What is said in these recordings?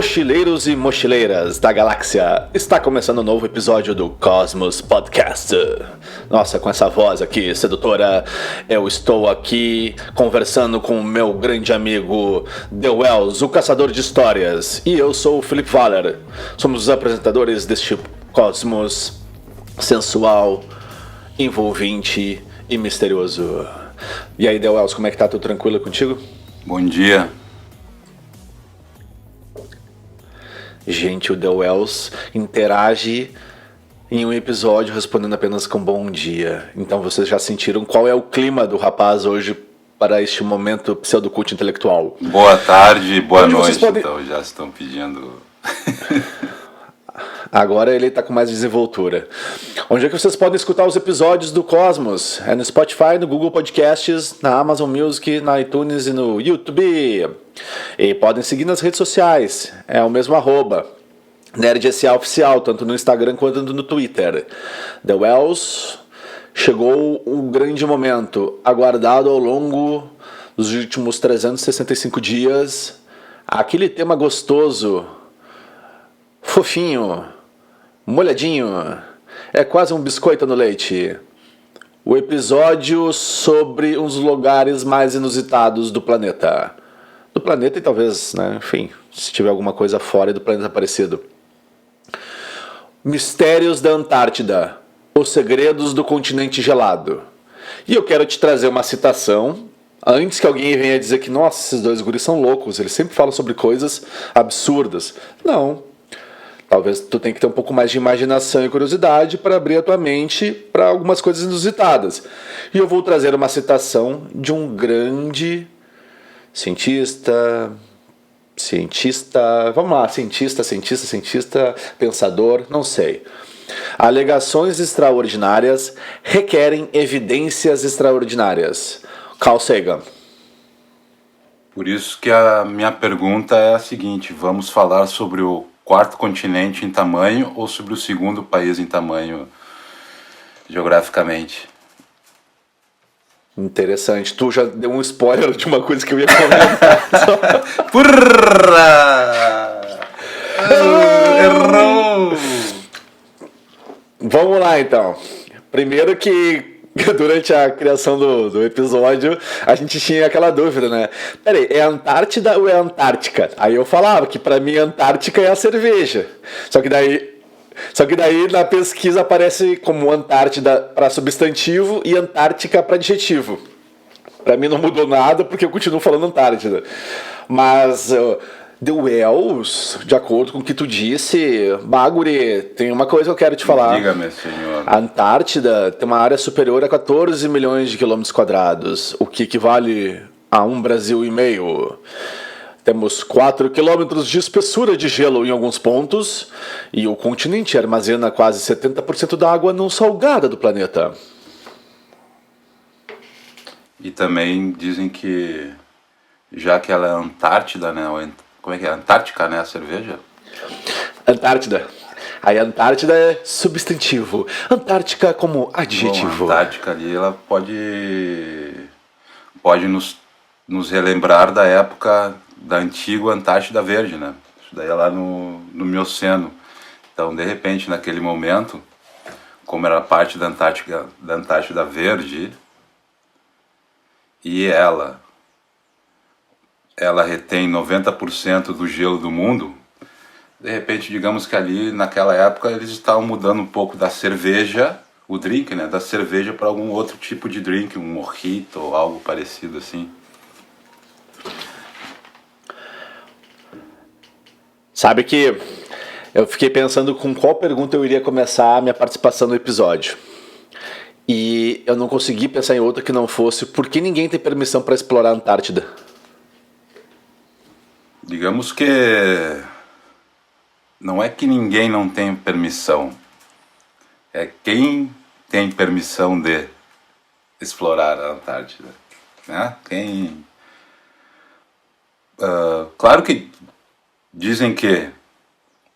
Mochileiros e mochileiras da galáxia, está começando um novo episódio do Cosmos Podcast. Nossa, com essa voz aqui sedutora, eu estou aqui conversando com o meu grande amigo The Wells, o caçador de histórias, e eu sou o Felipe Valer. Somos os apresentadores deste Cosmos sensual, envolvente e misterioso. E aí, The Wells, como é que tá? Tudo tranquilo contigo? Bom dia. Gente, o The Wells interage em um episódio respondendo apenas com bom dia. Então vocês já sentiram qual é o clima do rapaz hoje para este momento pseudocult intelectual. Boa tarde, boa noite, podem... então já estão pedindo... Agora ele está com mais desenvoltura. Onde é que vocês podem escutar os episódios do Cosmos? É no Spotify, no Google Podcasts, na Amazon Music, na iTunes e no YouTube. E podem seguir nas redes sociais. É o mesmo @NerdSA Oficial, tanto no Instagram quanto no Twitter. The Wells, chegou o grande momento, aguardado ao longo dos últimos 365 dias. Aquele tema gostoso, fofinho, molhadinho, é quase um biscoito no leite. O episódio sobre uns lugares mais inusitados do planeta. Do planeta e talvez, né, enfim, se tiver alguma coisa fora do planeta parecido. Mistérios da Antártida. Os segredos do continente gelado. E eu quero te trazer uma citação, antes que alguém venha dizer que, nossa, esses dois guris são loucos, eles sempre falam sobre coisas absurdas. Não. Talvez tu tenha que ter um pouco mais de imaginação e curiosidade para abrir a tua mente para algumas coisas inusitadas. E eu vou trazer uma citação de um grande cientista, pensador, não sei. Alegações extraordinárias requerem evidências extraordinárias. Carl Sagan. Por isso que a minha pergunta é a seguinte: vamos falar sobre o quarto continente em tamanho ou sobre o segundo país em tamanho geograficamente? Interessante. Tu já deu um spoiler de uma coisa que eu ia comentar. Errou! Vamos lá, então. Primeiro que durante a criação do episódio, a gente tinha aquela dúvida, né? Peraí, é Antártida ou é Antártica? Aí eu falava que pra mim Antártica é a cerveja. Só que daí na pesquisa aparece como Antártida para substantivo e Antártica para adjetivo. Pra mim não mudou nada porque eu continuo falando Antártida. Mas The Wells, de acordo com o que tu disse, Baguri, tem uma coisa que eu quero te falar. Diga-me, senhor. A Antártida tem uma área superior a 14 milhões de quilômetros quadrados, o que equivale a um Brasil e meio. Temos 4 quilômetros de espessura de gelo em alguns pontos, e o continente armazena quase 70% da água não salgada do planeta. E também dizem que, já que ela é Antártida, né? Como é que é? Antártica, né? A cerveja? Antártida. Aí Antártida é substantivo. Antártica como adjetivo. Bom, a Antártica ali, ela pode nos relembrar da época da antiga Antártida Verde, né? Isso daí é lá no Mioceno. Então, de repente, naquele momento, como era parte da Antártida Verde, e ela retém 90% do gelo do mundo, de repente, digamos que ali, naquela época, eles estavam mudando um pouco da cerveja, o drink, né, da cerveja para algum outro tipo de drink, um mojito ou algo parecido assim. Sabe que eu fiquei pensando com qual pergunta eu iria começar a minha participação no episódio. E eu não consegui pensar em outra que não fosse por que ninguém tem permissão para explorar a Antártida. Digamos que não é que ninguém não tem permissão, é quem tem permissão de explorar a Antártida, né? Claro que dizem que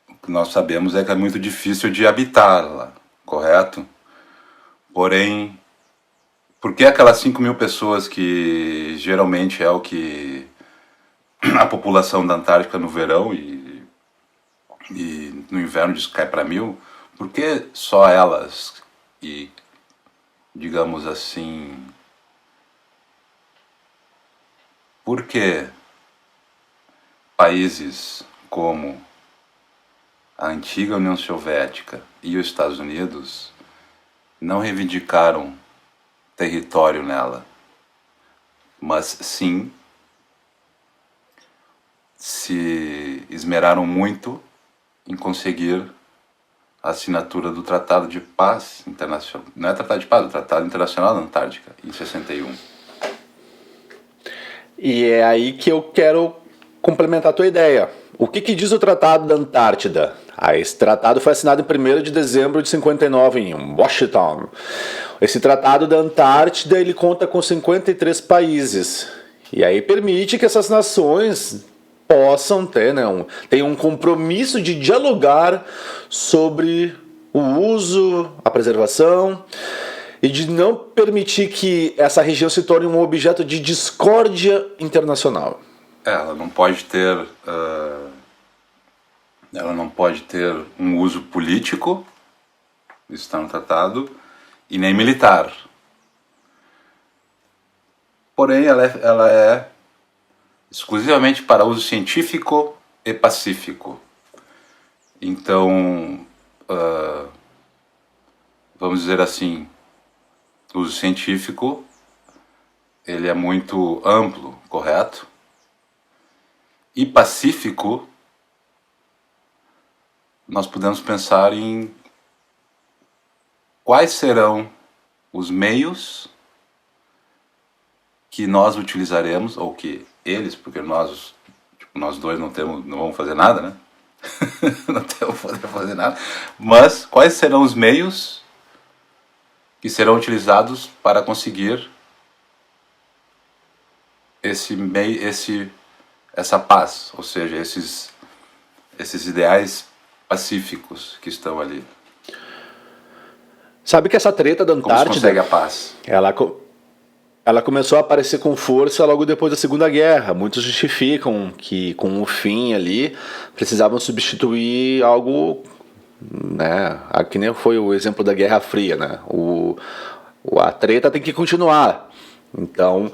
o que nós sabemos é que é muito difícil de habitar lá, correto? Porém, por que aquelas 5.000 pessoas que geralmente é o que a população da Antártica no verão, e e no inverno diz que cai para 1000, por que só elas e, digamos assim, por que países como a antiga União Soviética e os Estados Unidos não reivindicaram território nela, mas sim se esmeraram muito em conseguir a assinatura do Tratado de Paz Internacional, não é Tratado de Paz, é o Tratado Internacional da Antártica, em 61. E é aí que eu quero complementar a tua ideia. O que diz o Tratado da Antártida? Esse tratado foi assinado em 1º de dezembro de 59 em Washington. Esse Tratado da Antártida ele conta com 53 países. E aí permite que essas nações possam ter, né, tenham um compromisso de dialogar sobre o uso, a preservação e de não permitir que essa região se torne um objeto de discórdia internacional. Ela não pode ter um uso político, isso está no tratado, e nem militar. Porém, ela é exclusivamente para uso científico e pacífico. Então, vamos dizer assim, o uso científico ele é muito amplo, correto? E pacífico, nós podemos pensar em quais serão os meios que nós utilizaremos, ou que eles, porque nós dois não vamos fazer nada, né? Não temos poder fazer nada. Mas quais serão os meios que serão utilizados para conseguir essa paz, ou seja, esses ideais pacíficos que estão ali. Sabe que essa treta da Antártida... Como se consegue a paz? Ela começou a aparecer com força logo depois da Segunda Guerra. Muitos justificam que com o fim ali precisavam substituir algo, né? Que nem foi o exemplo da Guerra Fria, né? A treta tem que continuar. Então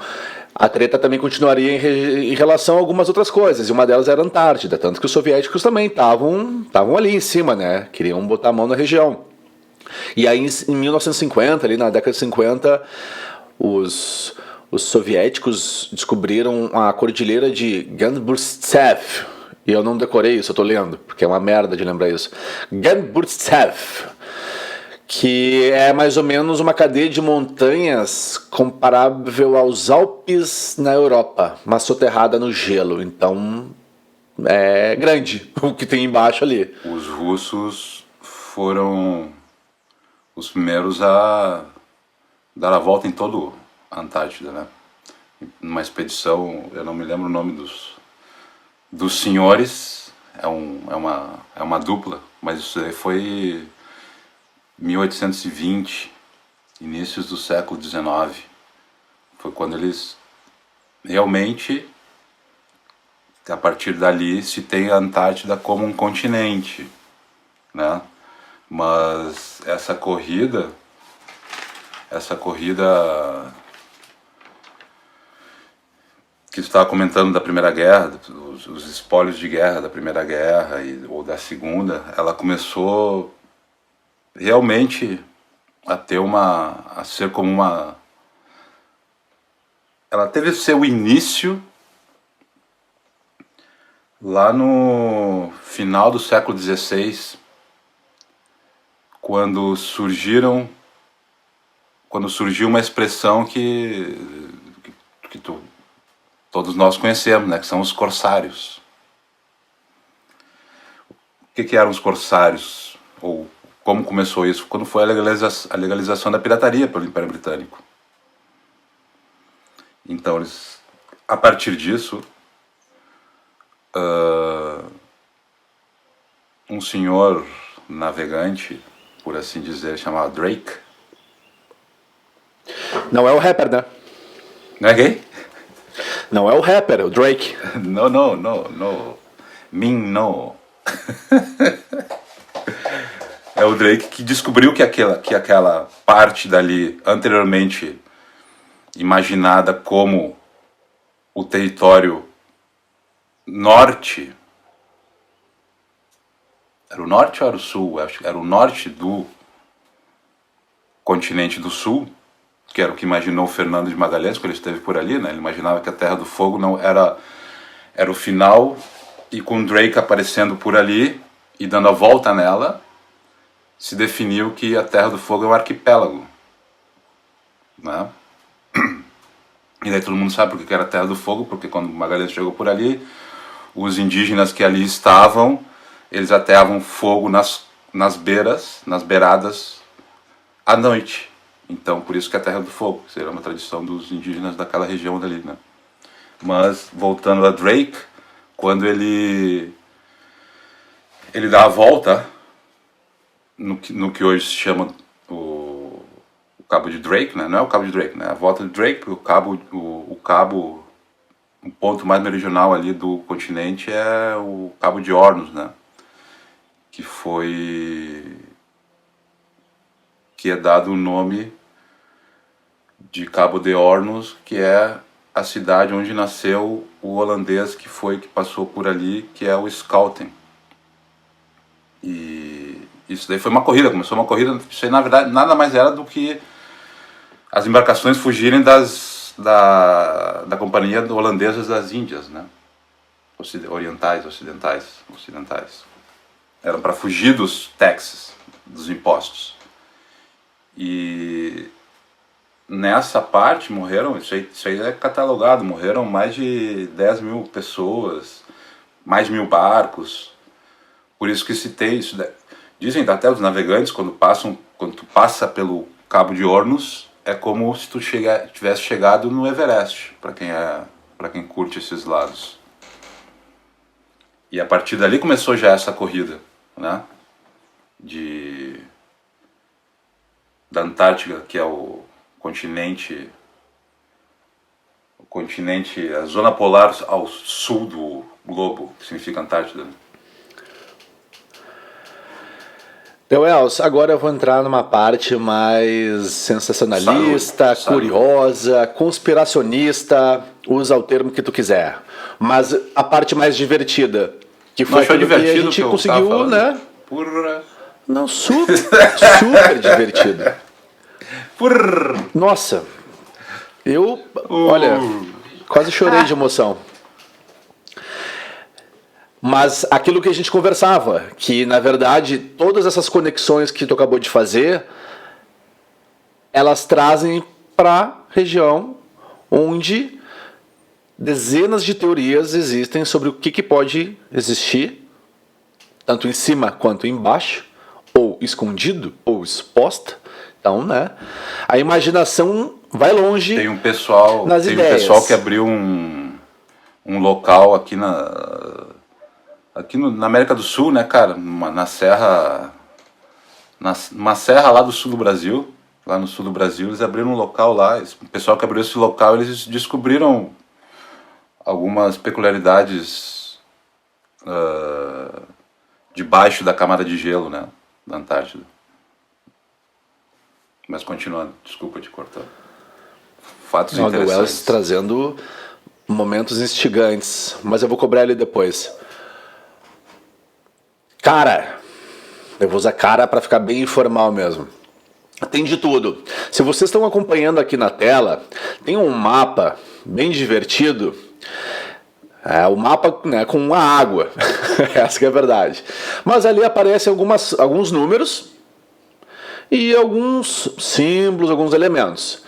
a treta também continuaria em relação a algumas outras coisas, e uma delas era a Antártida, tanto que os soviéticos também estavam ali em cima, né? Queriam botar a mão na região. E aí em 1950, ali na década de 50, os soviéticos descobriram a cordilheira de Ganburtsev. E eu não decorei isso, eu tô lendo, porque é uma merda de lembrar isso. Ganburtsev, que é mais ou menos uma cadeia de montanhas comparável aos Alpes na Europa, mas soterrada no gelo. Então é grande o que tem embaixo ali. Os russos foram os primeiros a dar a volta em todo a Antártida, né? Numa expedição, eu não me lembro o nome dos senhores, é uma dupla, mas isso aí foi 1820, inícios do século XIX. Foi quando eles realmente, a partir dali, se tem a Antártida como um continente, né? Mas essa corrida que você estava comentando da Primeira Guerra, os espólios de guerra da Primeira Guerra ou da Segunda, ela começou realmente a ser como uma... Ela teve seu início lá no final do século XVI, quando surgiu uma expressão que todos nós conhecemos, né, que são os corsários. O que eram os corsários? Ou como começou isso? Quando foi a legalização da pirataria pelo Império Britânico. Então, a partir disso, um senhor navegante, por assim dizer, chamado Drake. Não é o rapper, né? Não é gay? Não é o rapper, é o Drake. No. Min no. É o Drake que descobriu que aquela parte dali anteriormente imaginada como o território norte. Era o norte ou era o sul? Acho que era o norte do continente do sul, que era o que imaginou Fernando de Magalhães quando ele esteve por ali, né? Ele imaginava que a Terra do Fogo não era o final, e com Drake aparecendo por ali e dando a volta nela, se definiu que a Terra do Fogo é um arquipélago, né? E daí todo mundo sabe porque que era a Terra do Fogo, porque quando Magalhães chegou por ali, os indígenas que ali estavam, eles ateavam fogo nas beiradas à noite. Então, por isso que é a Terra do Fogo, seria uma tradição dos indígenas daquela região dali, né? Mas, voltando a Drake, quando ele dá a volta no que hoje se chama o Cabo de Drake, né? Não é o Cabo de Drake, né? A volta de Drake, o ponto mais meridional ali do continente é o Cabo de Hornos, né? Que é dado o nome de Cabo de Hornos, que é a cidade onde nasceu o holandês que passou por ali, que é o Schouten. E isso daí foi uma corrida, começou uma corrida. Isso aí, na verdade, nada mais era do que as embarcações fugirem da Companhia Holandesa das Índias, né? Ocidentais. Eram para fugir dos taxes, dos impostos. E nessa parte morreram, isso aí é catalogado, morreram mais de 10 mil pessoas, mais 1.000 barcos. Por isso que citei isso. Dizem até os navegantes, quando tu passa pelo Cabo de Hornos, é como se tu tivesse chegado no Everest, para quem curte esses lados. E a partir dali começou já essa corrida, né? Da Antártica, que é o continente, a zona polar ao sul do globo, que significa Antártida. Então, Els, agora eu vou entrar numa parte mais sensacionalista, Saúde. Curiosa, conspiracionista, usa o termo que tu quiser. Mas a parte mais divertida, que foi aquilo que a gente conseguiu, né? Não, super divertido. Nossa, olha, quase chorei de emoção. Mas aquilo que a gente conversava, que na verdade todas essas conexões que tu acabou de fazer, elas trazem para a região onde dezenas de teorias existem sobre o que pode existir, tanto em cima quanto embaixo, ou escondido, ou exposta. Então, né, a imaginação vai longe. Tem um pessoal que abriu um local aqui na América do Sul, né, cara, na serra, numa serra lá do sul do Brasil, lá no sul do Brasil, eles abriram um local lá. O pessoal que abriu esse local, eles descobriram algumas peculiaridades debaixo da camada de gelo, né, da Antártida. Mas continuando, desculpa te cortar. Fatos interessantes. O Wells trazendo momentos instigantes, mas eu vou cobrar ele depois. Cara, eu vou usar cara para ficar bem informal mesmo. Tem de tudo. Se vocês estão acompanhando aqui na tela, tem um mapa bem divertido. É o mapa, né, com a água. Essa que é a verdade. Mas ali aparecem alguns números e alguns símbolos, alguns elementos.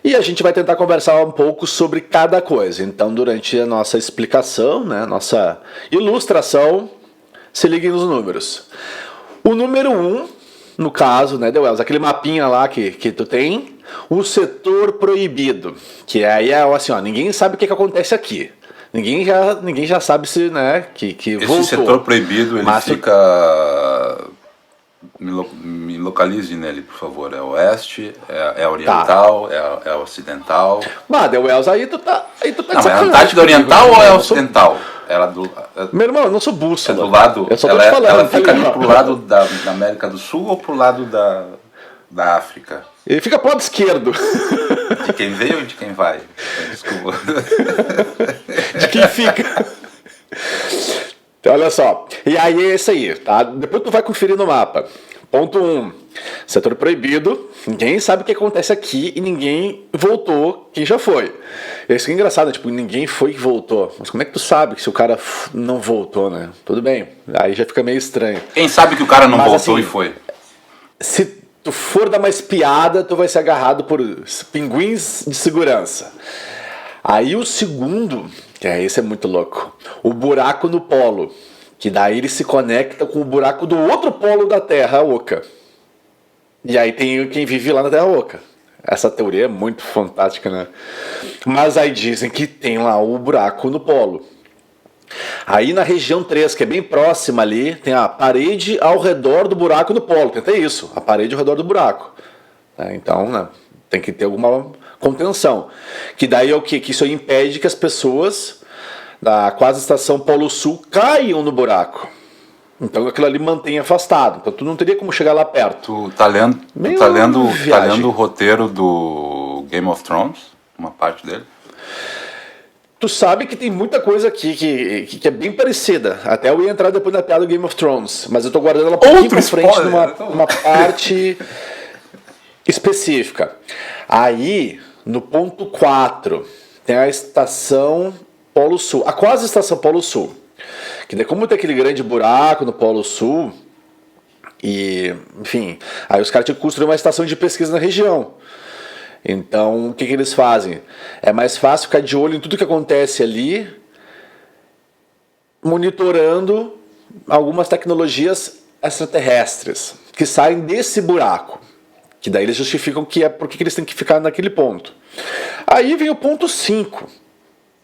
E a gente vai tentar conversar um pouco sobre cada coisa. Então, durante a nossa explicação, né, nossa ilustração, se liguem nos números. O número 1, no caso, né, Wells, aquele mapinha lá que tu tem, o setor proibido, que aí é assim, ó, ninguém sabe o que acontece aqui. Ninguém já sabe se, né, que voltou. Esse setor proibido, ele fica... Me localize nele, por favor. É oeste, é oriental, tá. é ocidental. Mas, Wells, aí tu tá não, é Antártida Oriental ou é ocidental? Ela do, Meu irmão, eu não sou é bússola. do lado. Eu só tô Ela, te falando. ela fica ali ligado? pro lado da América do Sul ou pro lado da África? Ele fica pro lado esquerdo. De quem veio ou de quem vai? Desculpa. De quem fica. Então, olha só. E aí é isso aí, tá? Depois tu vai conferir no mapa. Ponto 1. Setor proibido. Ninguém sabe o que acontece aqui e ninguém voltou quem já foi. Isso que é engraçado, né? Tipo, ninguém foi que voltou. Mas como é que tu sabe que se o cara não voltou, né? Tudo bem. Aí já fica meio estranho. Quem sabe que o cara não Mas, voltou assim, e foi? Se tu for dar uma espiada, tu vai ser agarrado por pinguins de segurança. Aí o segundo, esse é muito louco, o buraco no polo, que daí ele se conecta com o buraco do outro polo da Terra, a Oca. E aí tem quem vive lá na Terra Oca. Essa teoria é muito fantástica, né? Mas aí dizem que tem lá o buraco no polo. Aí na região 3, que é bem próxima ali, tem a parede ao redor do buraco no polo. Tem até isso, a parede ao redor do buraco. Então, né, tem que ter alguma contenção. Que daí é o quê? Que isso aí impede que as pessoas da quase estação Polo Sul caiam no buraco. Então aquilo ali mantém afastado. Então tu não teria como chegar lá perto. Tu tá lendo, Meio tá lendo viagem. o roteiro do Game of Thrones? Uma parte dele? Tu sabe que tem muita coisa aqui que é bem parecida. Até eu ia entrar depois na piada do Game of Thrones, mas eu tô guardando ela um pouquinho pra frente spoiler, numa então. uma parte específica. Aí, no ponto 4, tem a estação Polo Sul, a quase estação Polo Sul. Que daí, como tem aquele grande buraco no Polo Sul, e, enfim, aí os caras tinham que construir uma estação de pesquisa na região. Então, o que eles fazem? É mais fácil ficar de olho em tudo que acontece ali, monitorando algumas tecnologias extraterrestres que saem desse buraco. Que daí eles justificam que é porque eles têm que ficar naquele ponto. Aí vem o ponto 5,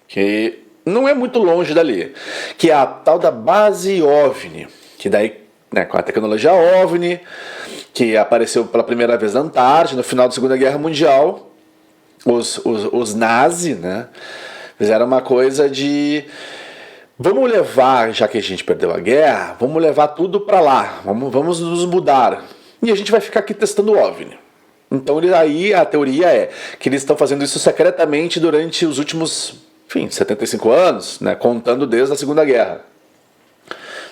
que não é muito longe dali, que é a tal da base OVNI, que daí, né, com a tecnologia OVNI, que apareceu pela primeira vez na Antártida, no final da Segunda Guerra Mundial, os nazis, né, fizeram uma coisa de... Vamos levar, já que a gente perdeu a guerra, vamos levar tudo para lá, vamos nos mudar. E a gente vai ficar aqui testando o OVNI. Então aí a teoria é que eles estão fazendo isso secretamente durante os últimos, enfim, 75 anos, né, contando desde a Segunda Guerra.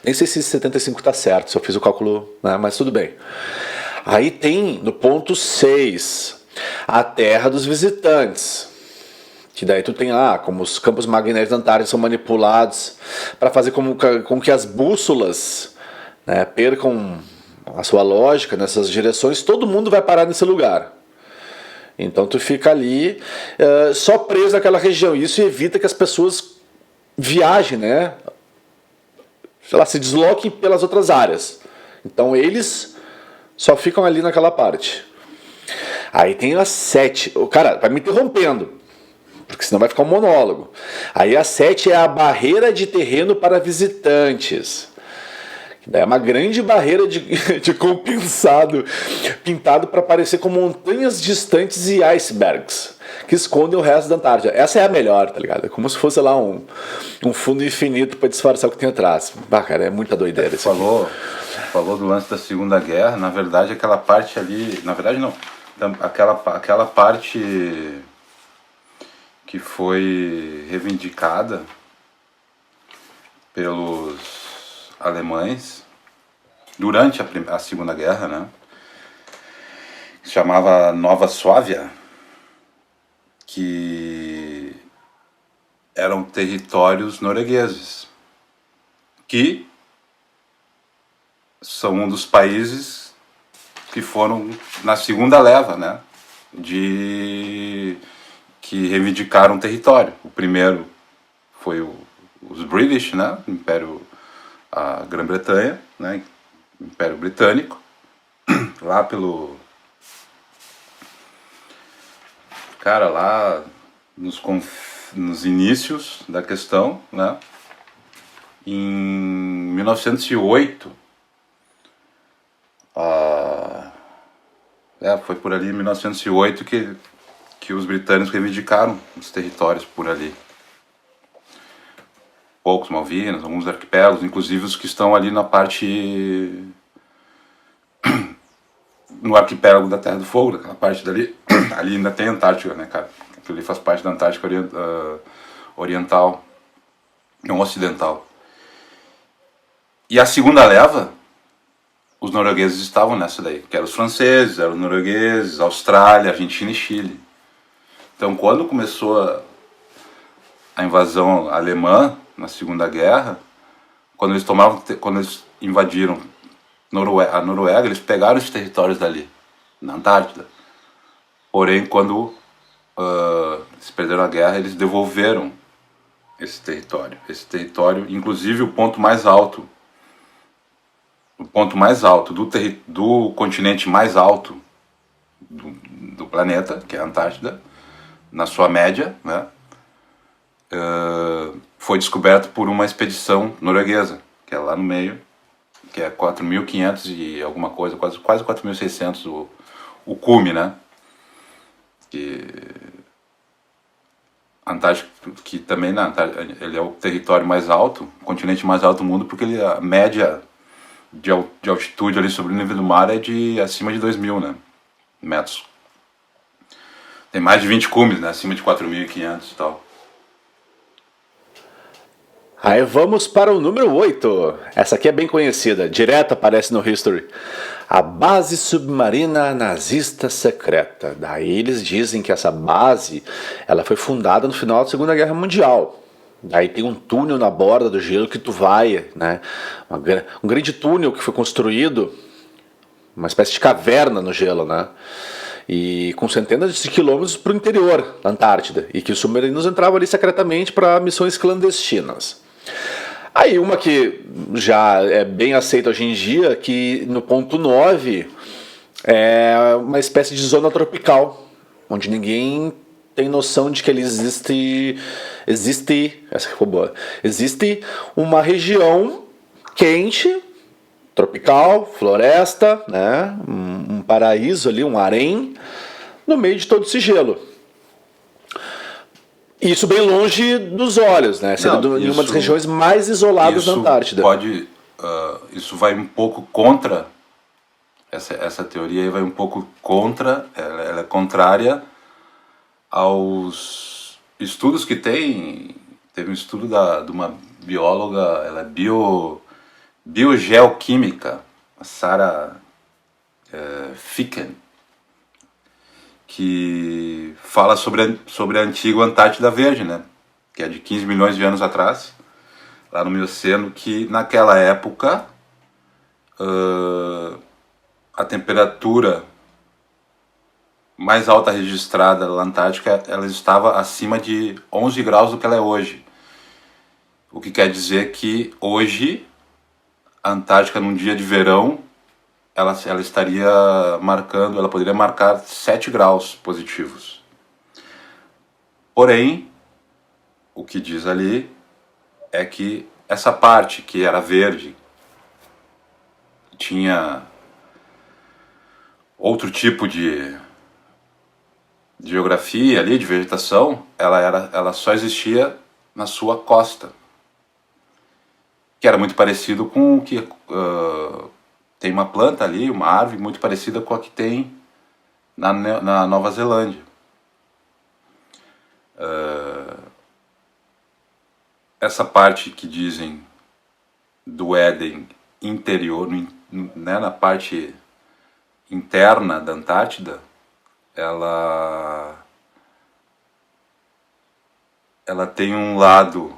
Nem sei se 75 está certo, se eu fiz o cálculo, né, mas tudo bem. Aí tem no ponto 6, a Terra dos Visitantes. Que daí tu tem lá, como os campos magnéticos da Antártida são manipulados para fazer com que as bússolas, né, percam a sua lógica nessas direções, todo mundo vai parar nesse lugar. Então tu fica ali só preso naquela região. Isso evita que as pessoas viajem, né? Sei lá, se desloquem pelas outras áreas. Então eles só ficam ali naquela parte. Aí tem a 7. O cara vai me interrompendo, porque senão vai ficar um monólogo. Aí a 7 é a barreira de terreno para visitantes. É uma grande barreira de compensado, pintado para parecer com montanhas distantes e icebergs, que escondem o resto da Antártida. Essa é a melhor, tá ligado? É como se fosse lá um fundo infinito para disfarçar o que tem atrás. Bah, cara, é muita doideira isso. Falou do lance da Segunda Guerra, na verdade aquela parte ali, na verdade não, aquela parte que foi reivindicada pelos alemães durante a Segunda Guerra, né? Se chamava Nova Suábia, que eram territórios noruegueses, que são um dos países que foram na segunda leva, né? Que reivindicaram território. O primeiro foi os British, né? A Grã-Bretanha, né? Império Britânico, lá lá nos inícios da questão, né? Em 1908, foi por ali em 1908 que os britânicos reivindicaram os territórios por ali. poucos Malvinas, alguns arquipélagos, inclusive os que estão ali na parte no arquipélago da Terra do Fogo, aquela parte dali, ali ainda tem Antártica, né, cara? Aquilo ali faz parte da Antártica Oriental, não ocidental. E a segunda leva, os noruegueses estavam nessa daí, que eram os franceses, eram os noruegueses, Austrália, Argentina e Chile. Então, quando começou a invasão alemã na Segunda Guerra, quando eles invadiram a Noruega, eles pegaram os territórios dali, na Antártida. Porém, quando eles perderam a guerra, eles devolveram esse território. Esse território, inclusive o ponto mais alto do continente mais alto do planeta, que é a Antártida, na sua média, né, foi descoberto por uma expedição norueguesa, que é lá no meio, que é 4.500 e alguma coisa, quase 4.600 o cume, né? Que Antártica, que também na Antártica, ele é o território mais alto, o continente mais alto do mundo, porque a média de altitude ali sobre o nível do mar é de acima de 2.000, né, metros. Tem mais de 20 cumes, né, acima de 4.500 e tal. Aí vamos para o número 8. Essa aqui é bem conhecida, direto aparece no History. A base submarina nazista secreta. Daí eles dizem que essa base ela foi fundada no final da Segunda Guerra Mundial. Daí tem um túnel na borda do gelo que tu vai, né? Um grande túnel que foi construído, uma espécie de caverna no gelo, né? E com centenas de quilômetros para o interior da Antártida. E que os submarinos entravam ali secretamente para missões clandestinas. Aí uma que já é bem aceita hoje em dia, que no ponto 9 é uma espécie de zona tropical, onde ninguém tem noção de que ali existe uma região quente, tropical, floresta, né? Um paraíso ali, um harém, no meio de todo esse gelo. Isso bem longe dos olhos, né? Seria em uma das regiões mais isoladas da Antártida. Isso vai um pouco contra, essa teoria aí vai um pouco contra, ela é contrária aos estudos que tem. Teve um estudo de uma bióloga, ela é biogeoquímica, a Sarah Ficken, que fala sobre a antiga Antártida Verde, né? Que é de 15 milhões de anos atrás, lá no Mioceno, que naquela época a temperatura mais alta registrada na Antártica, ela estava acima de 11 graus do que ela é hoje. O que quer dizer que hoje a Antártica, num dia de verão, ela poderia marcar 7 graus positivos. Porém, o que diz ali é que essa parte que era verde, tinha outro tipo de geografia ali, de vegetação, ela só existia na sua costa, que era muito parecido com o que tem uma planta ali, uma árvore muito parecida com a que tem na Nova Zelândia. Essa parte que dizem do Éden interior, né, na parte interna da Antártida, ela tem um lado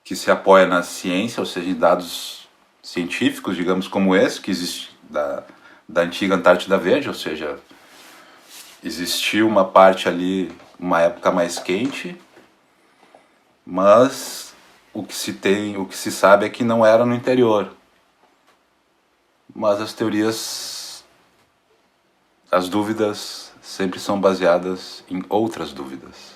que se apoia na ciência, ou seja, em dados científicos, digamos, como esse, que existe da antiga Antártida Verde, ou seja, existiu uma parte ali, uma época mais quente, mas o que se sabe é que não era no interior. Mas as dúvidas sempre são baseadas em outras dúvidas.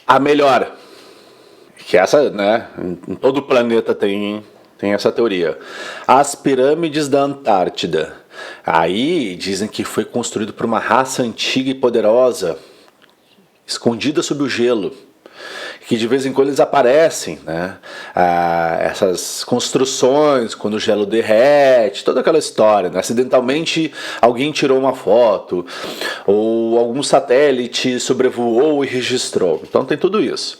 A melhor, que essa, né, em todo o planeta tem essa teoria. As pirâmides da Antártida. Aí dizem que foi construído por uma raça antiga e poderosa, escondida sob o gelo, que de vez em quando eles aparecem, né? Essas construções quando o gelo derrete, toda aquela história, né? Acidentalmente alguém tirou uma foto ou algum satélite sobrevoou e registrou, então tem tudo isso.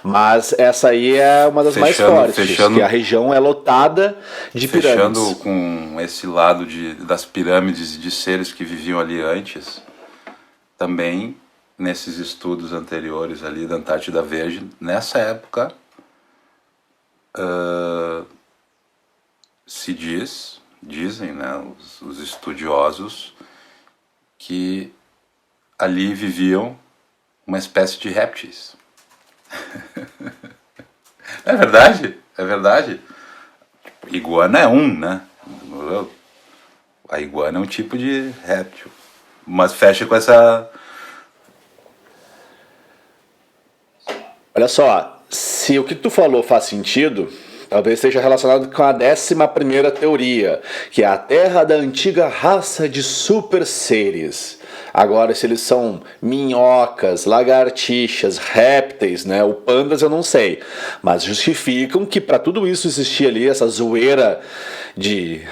Mas essa aí é uma das mais fortes, que a região é lotada de pirâmides. Fechando com esse lado das pirâmides e de seres que viviam ali antes, também nesses estudos anteriores ali da Antártida Verde, nessa época dizem, né, os estudiosos, que ali viviam uma espécie de répteis. É verdade, é verdade. Iguana é né? A iguana é um tipo de réptil, mas fecha com essa... Olha só, se o que tu falou faz sentido, talvez seja relacionado com a 11ª teoria, que é a Terra da antiga raça de super seres. Agora, se eles são minhocas, lagartixas, répteis, né? O pandas eu não sei, mas justificam que para tudo isso existir ali, essa zoeira de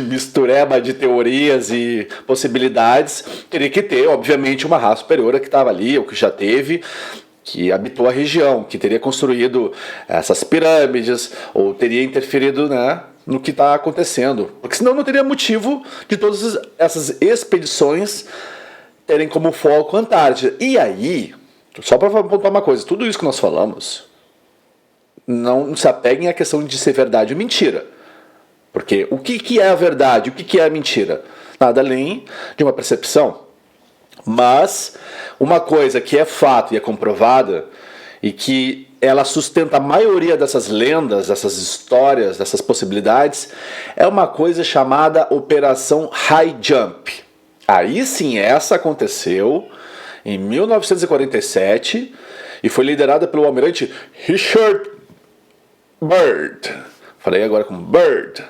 mistureba de teorias e possibilidades, teria que ter, obviamente, uma raça superior que estava ali, ou que já teve, que habitou a região, que teria construído essas pirâmides, ou teria interferido, né, no que está acontecendo. Porque senão não teria motivo de todas essas expedições terem como foco a Antártida. E aí, só para apontar uma coisa, tudo isso que nós falamos, não se apeguem à questão de ser verdade ou mentira. Porque o que é a verdade, o que é a mentira? Nada além de uma percepção. Mas uma coisa que é fato e é comprovada, e que ela sustenta a maioria dessas lendas, dessas histórias, dessas possibilidades, é uma coisa chamada Operação High Jump. Aí sim, essa aconteceu em 1947 e foi liderada pelo almirante Richard Byrd. Falei agora com Byrd.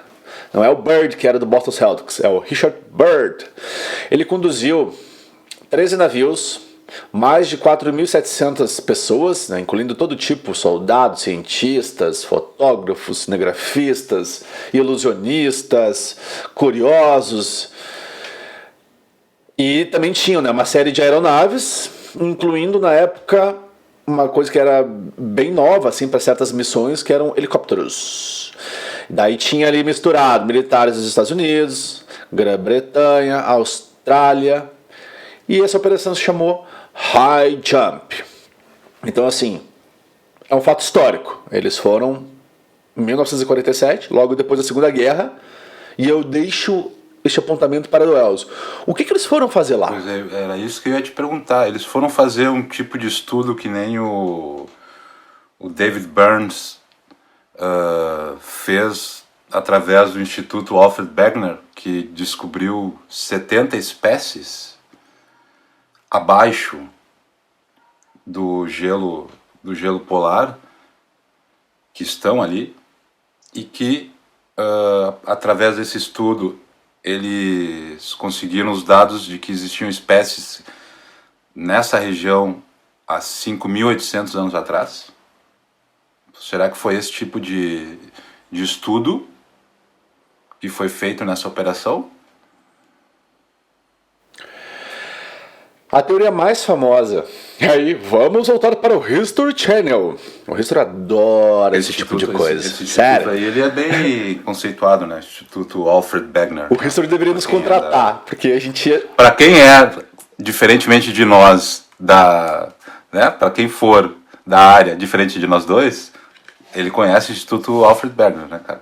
Não é o Byrd que era do Boston Celtics, é o Richard Byrd. Ele conduziu 13 navios, mais de 4.700 pessoas, né, incluindo todo tipo, soldados, cientistas, fotógrafos, cinegrafistas, ilusionistas, curiosos. E também tinham, né, uma série de aeronaves, incluindo na época uma coisa que era bem nova assim, para certas missões, que eram helicópteros. Daí tinha ali misturado militares dos Estados Unidos, Grã-Bretanha, Austrália. E essa operação se chamou High Jump. Então, assim, é um fato histórico. Eles foram em 1947, logo depois da Segunda Guerra, e eu deixo este apontamento para o Elzo. O que eles foram fazer lá? Pois é, era isso que eu ia te perguntar. Eles foram fazer um tipo de estudo que nem o David Burns fez através do Instituto Alfred Wegener, que descobriu 70 espécies abaixo do gelo polar que estão ali, e que através desse estudo eles conseguiram os dados de que existiam espécies nessa região há 5.800 anos atrás. Será que foi esse tipo de estudo que foi feito nessa operação? A teoria mais famosa. E aí, vamos voltar para o History Channel. O History adora esse tipo de coisa. Esse sério. Aí, ele é bem conceituado, né? Instituto Alfred Wegener. O History deveria nos contratar, porque a gente... Para quem é, diferentemente de nós, né? Para quem for da área, diferente de nós dois, ele conhece o Instituto Alfred Wegener, né, cara?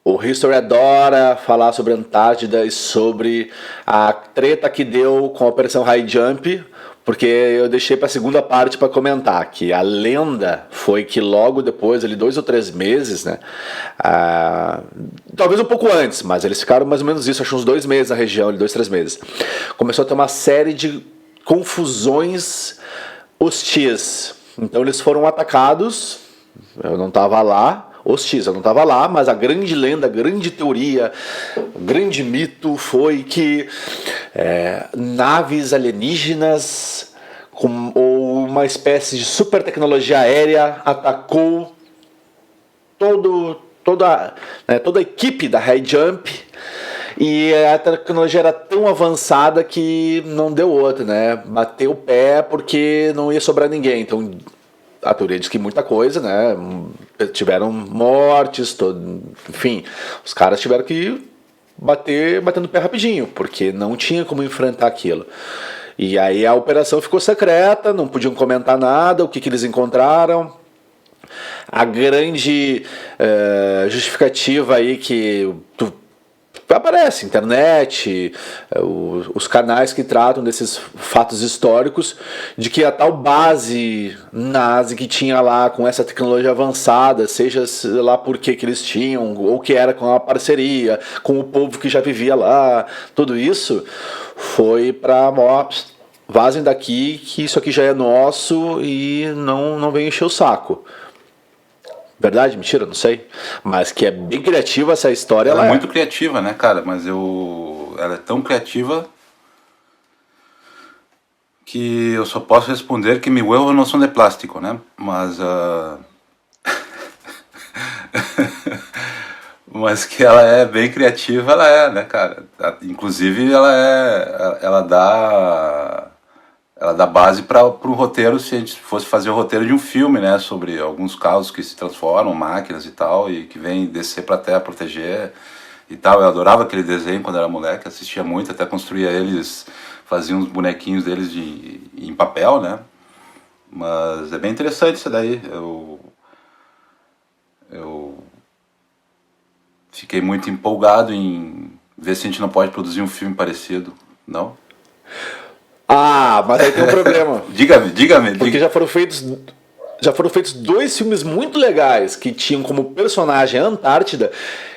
O History adora falar sobre a Antártida e sobre a treta que deu com a Operação High Jump, porque eu deixei para a segunda parte para comentar que a lenda foi que logo depois, ali 2 ou 3 meses, né, talvez um pouco antes, mas eles ficaram mais ou menos isso, acho uns 2 meses na região, 2, 3 meses, começou a ter uma série de confusões hostis. Então eles foram atacados, eu não estava lá. os X. Eu não estava lá, mas a grande lenda, a grande teoria, o grande mito foi que naves alienígenas ou uma espécie de super tecnologia aérea atacou toda a equipe da High Jump, e a tecnologia era tão avançada que não deu outra, né? Bateu o pé porque não ia sobrar ninguém. Então a teoria diz que muita coisa, né? Tiveram mortes, enfim, os caras tiveram que batendo o pé rapidinho, porque não tinha como enfrentar aquilo. E aí a operação ficou secreta, não podiam comentar nada, o que eles encontraram. A grande justificativa aí que aparece, internet, os canais que tratam desses fatos históricos, de que a tal base nazi que tinha lá com essa tecnologia avançada, seja lá por que eles tinham, ou que era com a parceria, com o povo que já vivia lá, tudo isso foi para vazem daqui, que isso aqui já é nosso e não vem encher o saco. Verdade? Mentira? Não sei. Mas que é bem criativa essa história. Ela é muito criativa, né, cara? Mas ela é tão criativa que eu só posso responder que meu huevos não são de plástico, né? Mas mas que ela é bem criativa, ela é, né, cara? Inclusive ela dá base para o roteiro, se a gente fosse fazer o roteiro de um filme, né, sobre alguns carros que se transformam, máquinas e tal, e que vêm descer para a Terra proteger e tal. Eu adorava aquele desenho quando era moleque, assistia muito, até construía eles, fazia uns bonequinhos deles em papel, né? Mas é bem interessante isso daí. Eu fiquei muito empolgado em ver se a gente não pode produzir um filme parecido, não? Ah, mas aí tem um problema. Diga-me. Porque já foram feitos 2 filmes muito legais que tinham como personagem a Antártida,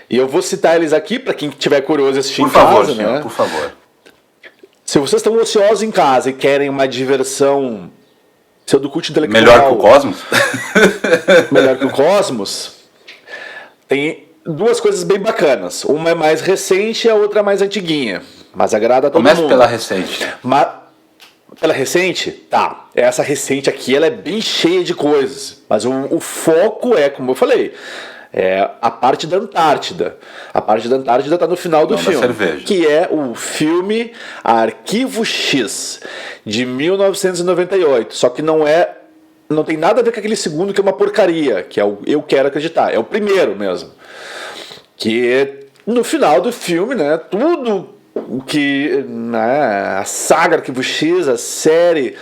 e eu vou citar eles aqui para quem tiver curioso assistir em casa, senhor, né? Por favor. Se vocês estão ociosos em casa e querem uma diversão pseudo-culto intelectual... Melhor que o Cosmos? Melhor que o Cosmos? Tem 2 coisas bem bacanas. Uma é mais recente e a outra é mais antiguinha. Mas agrada a todo mundo. Comece pela recente. Pela recente? Tá. Essa recente aqui ela é bem cheia de coisas. Mas o foco é, como eu falei, a parte da Antártida. A parte da Antártida está no final do filme. Que é o filme Arquivo X, de 1998. Só que não tem nada a ver com aquele segundo que é uma porcaria, que é o Eu Quero Acreditar. É o primeiro mesmo. Que no final do filme, né, tudo que, né, a saga Arquivo X, a série,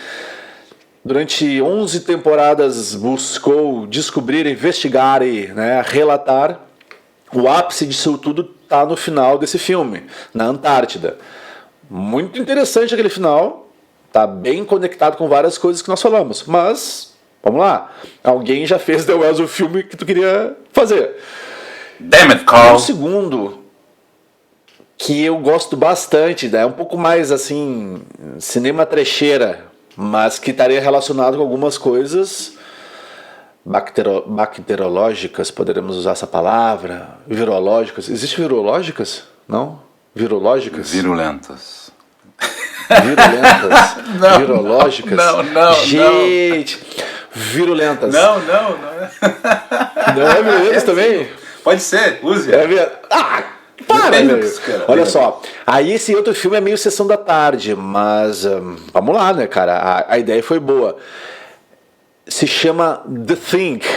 durante 11 temporadas buscou descobrir, investigar e, né, relatar. O ápice disso tudo está no final desse filme, na Antártida. Muito interessante aquele final, tá bem conectado com várias coisas que nós falamos, mas vamos lá, alguém já fez The Wells, o filme que tu queria fazer. Damn it, Carl! O segundo, que eu gosto bastante, né? Um pouco mais assim, cinema trecheira, mas que estaria relacionado com algumas coisas bacteriológicas, poderemos usar essa palavra, virológicas. Existe virológicas? Não? Virológicas? Virulentas. Não, virológicas? Não. Gente, virulentas. Não. Não é virulentas também? Pode ser, use. Para, olha só, aí esse outro filme é meio Sessão da Tarde, mas vamos lá, né, cara, a ideia foi boa. Se chama The Thing, que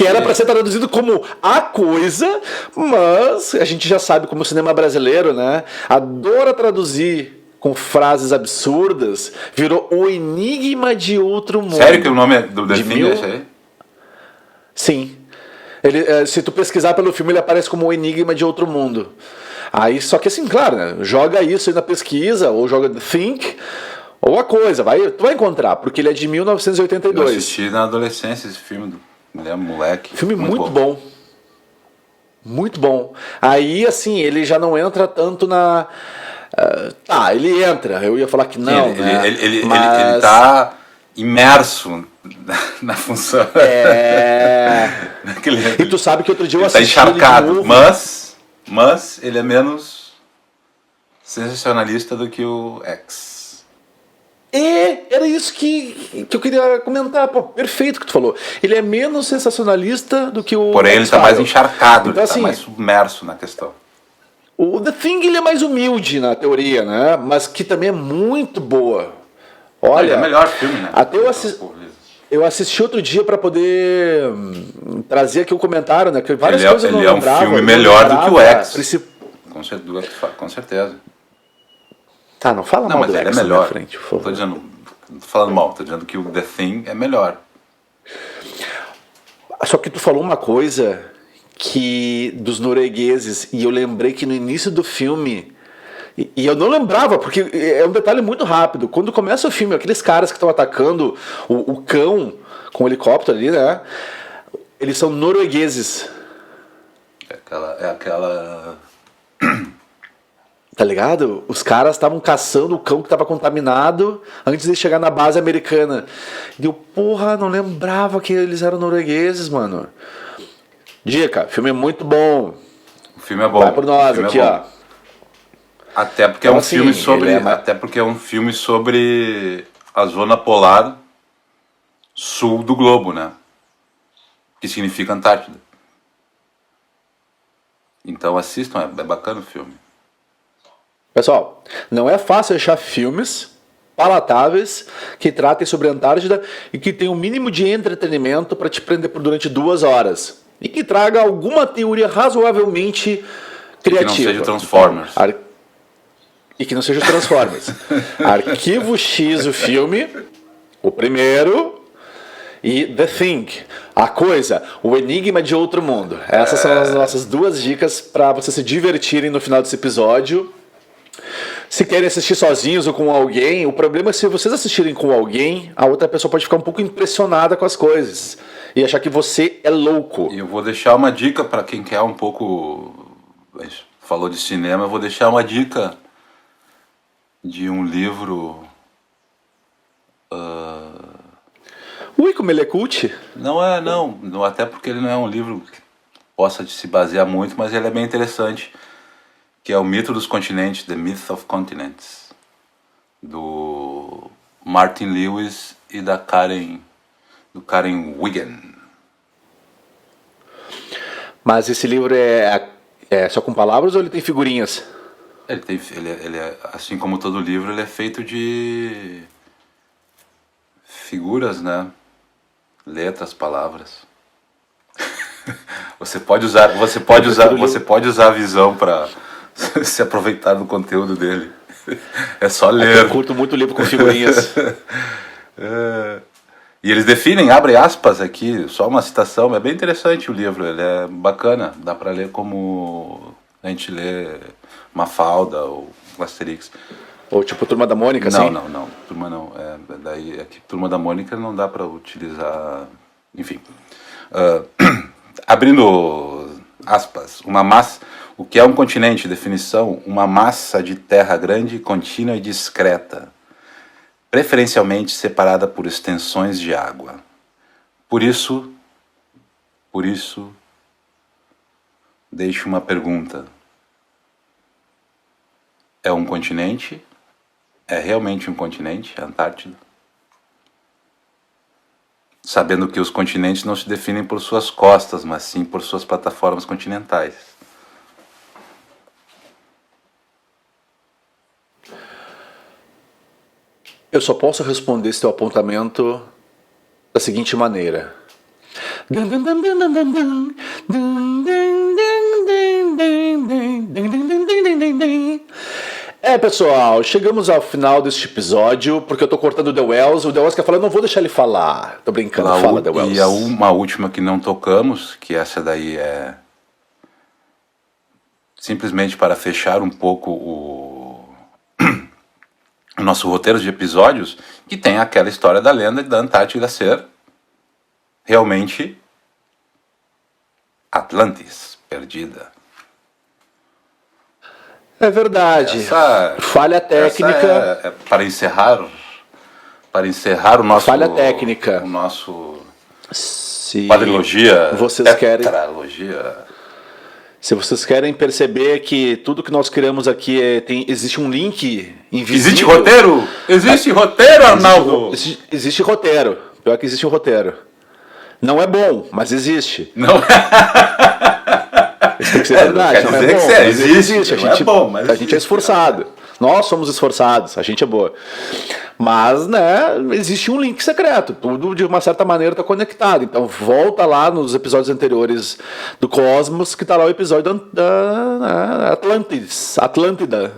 era para ser traduzido como A Coisa, mas a gente já sabe como o cinema brasileiro, né, adora traduzir com frases absurdas, virou O Enigma de Outro Mundo. Sério que o nome do The Thing é esse aí? Sim. Se tu pesquisar pelo filme, ele aparece como O Enigma de Outro Mundo. Aí, só que assim, claro, né, joga isso aí na pesquisa, ou joga The Think, ou A Coisa, tu vai encontrar, porque ele é de 1982. Eu assisti na adolescência esse filme, moleque. Filme muito bom. Muito bom. Aí, assim, ele já não entra tanto na... ele entra, eu ia falar que não, ele tá imerso na função. Naquele... E tu sabe que outro dia eu ele tá assisti ele de encharcado, novo. mas ele é menos sensacionalista do que o X. Era isso que eu queria comentar. Pô, perfeito o que tu falou. Ele é menos sensacionalista do que o Porém, ele tá mais encharcado, então, ele assim, tá mais submerso na questão. O The Thing ele é mais humilde na teoria, né? Mas que também é muito boa. Olha, É o melhor filme, né? Até eu assisti outro dia para poder trazer aqui o comentário, né? Que várias coisas eu não lembrava. Ele é um filme melhor do que o X. Com certeza. Tá, não fala mal mas do ele X é melhor. na frente, por favor. Não tô falando mal, tô dizendo que o The Thing é melhor. Só que tu falou uma coisa que dos noruegueses, e eu lembrei que no início do filme, e eu não lembrava, porque é um detalhe muito rápido, quando começa o filme, aqueles caras que estão atacando o cão com o helicóptero ali, né? Eles são noruegueses. É aquela... Tá ligado? Os caras estavam caçando o cão que estava contaminado antes de chegar na base americana. E eu, porra, não lembrava que eles eram noruegueses, mano. Dica, o filme é muito bom. O filme é bom. Vai por nós aqui, ó. Até porque então, é um filme sobre... Até porque é um filme sobre a zona polar sul do globo, né? Que significa Antártida. Então assistam, é bacana o filme. Pessoal, não é fácil achar filmes palatáveis que tratem sobre a Antártida e que tenham o mínimo de entretenimento para te prender por durante 2 horas. E que traga alguma teoria razoavelmente criativa. E que não seja Transformers. E que não seja Transformers. Arquivo X, o filme, o primeiro, e The Thing, a coisa, o enigma de outro mundo. Essas são as nossas 2 dicas para vocês se divertirem no final desse episódio. Se querem assistir sozinhos ou com alguém, o problema é se vocês assistirem com alguém, a outra pessoa pode ficar um pouco impressionada com as coisas e achar que você é louco. E eu vou deixar uma dica para quem quer um pouco... Falou de cinema, eu vou deixar uma dica de um livro... Ui, como ele é cult? Não, até porque ele não é um livro que possa se basear muito, mas ele é bem interessante, que é o Mito dos Continentes, The Myth of Continents, do Martin Lewis e do Karen Wigan. Mas esse livro é só com palavras ou ele tem figurinhas? Ele é, assim como todo livro, ele é feito de figuras, né? Letras, palavras. Você pode usar a visão para se aproveitar do conteúdo dele. É só ler. Eu curto muito livro com figurinhas. E eles definem, abre aspas aqui, só uma citação, é bem interessante o livro, ele é bacana, dá para ler como a gente lê Mafalda ou Asterix. Ou tipo Turma da Mônica, assim? Não, Turma não, daí aqui Turma da Mônica não dá para utilizar, enfim. Abrindo aspas, o que é um continente? Definição, uma massa de terra grande, contínua e discreta, preferencialmente separada por extensões de água. Por isso, deixo uma pergunta. É um continente? É realmente um continente, a Antártida? Sabendo que os continentes não se definem por suas costas, mas sim por suas plataformas continentais. Eu só posso responder esse teu apontamento da seguinte maneira. Pessoal, chegamos ao final deste episódio, porque eu tô cortando o The Wells. O The Wells quer falar, eu não vou deixar ele falar. Tô brincando, fala The Wells. E uma última que não tocamos, que essa daí é simplesmente para fechar um pouco o nosso roteiro de episódios, que tem aquela história da lenda da Antártida ser realmente Atlantis, perdida. É verdade. Falha técnica. Para encerrar para encerrar o nosso... Falha técnica. O nosso... Se quadrilogia, vocês querem... tetralogia. Se vocês querem perceber que tudo que nós criamos aqui existe um link invisível... Existe roteiro? Existe roteiro, Arnaldo? Existe roteiro. Pior que existe um roteiro. Não é bom, mas existe. Não Isso tem que ser verdade. Não Não quer é dizer bom, que mas existe. A Não gente, é bom, mas a gente é esforçado. Nós somos esforçados, a gente é boa. Mas, né, existe um link secreto. Tudo, de uma certa maneira, está conectado. Então, volta lá nos episódios anteriores do Cosmos, que está lá o episódio da Atlântida.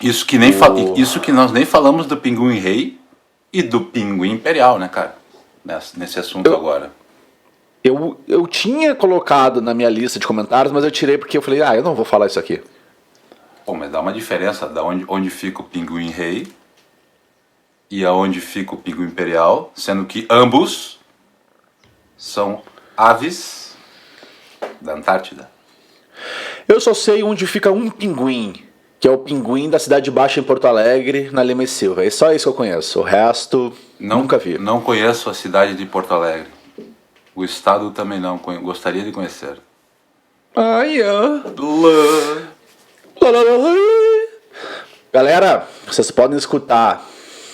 Isso que nós nem falamos do Pinguim Rei e do Pinguim Imperial, né, cara? Nesse assunto agora. Eu tinha colocado na minha lista de comentários, mas eu tirei porque eu falei, eu não vou falar isso aqui. Pô, mas dá uma diferença da onde fica o Pinguim Rei e aonde fica o Pinguim Imperial, sendo que ambos são aves da Antártida. Eu só sei onde fica um pinguim, que é o pinguim da Cidade Baixa em Porto Alegre, na Lima e Silva. É só isso que eu conheço. O resto, nunca vi. Não conheço a cidade de Porto Alegre. O estado também não. Gostaria de conhecer. Galera, vocês podem escutar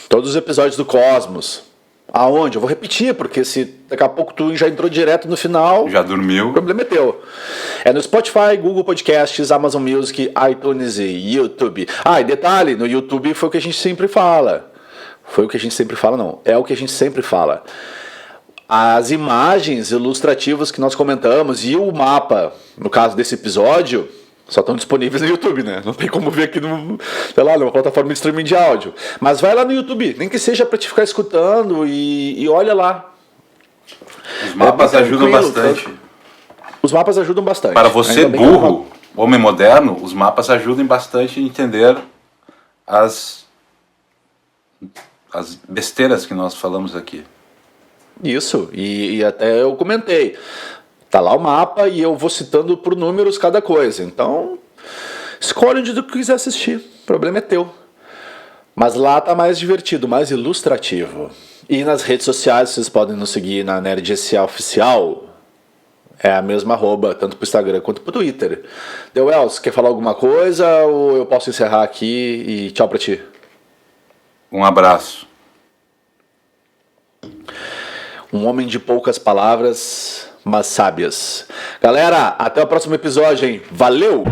todos os episódios do Cosmos. Aonde? Eu vou repetir, porque se daqui a pouco tu já entrou direto no final... Já dormiu. O problema é teu. É no Spotify, Google Podcasts, Amazon Music, iTunes e YouTube. E detalhe, no YouTube foi o que a gente sempre fala. Foi o que a gente sempre fala, não. É o que a gente sempre fala. As imagens ilustrativas que nós comentamos e o mapa, no caso desse episódio, só estão disponíveis no YouTube, né? Não tem como ver aqui numa plataforma de streaming de áudio. Mas vai lá no YouTube, nem que seja para te ficar escutando e olha lá. Os mapas ajudam bastante. Os mapas ajudam bastante. Para você burro, homem moderno, os mapas ajudam bastante a entender as besteiras que nós falamos aqui. Isso, e até eu comentei. Tá lá o mapa e eu vou citando por números cada coisa. Então, escolhe onde tu quiser assistir. O problema é teu. Mas lá tá mais divertido, mais ilustrativo. E nas redes sociais vocês podem nos seguir na NerdSA Oficial. É a mesma @, tanto pro Instagram quanto pro Twitter. Deuels, quer falar alguma coisa ou eu posso encerrar aqui e tchau pra ti? Um abraço. Um homem de poucas palavras, mas sábias. Galera, até o próximo episódio, hein? Valeu!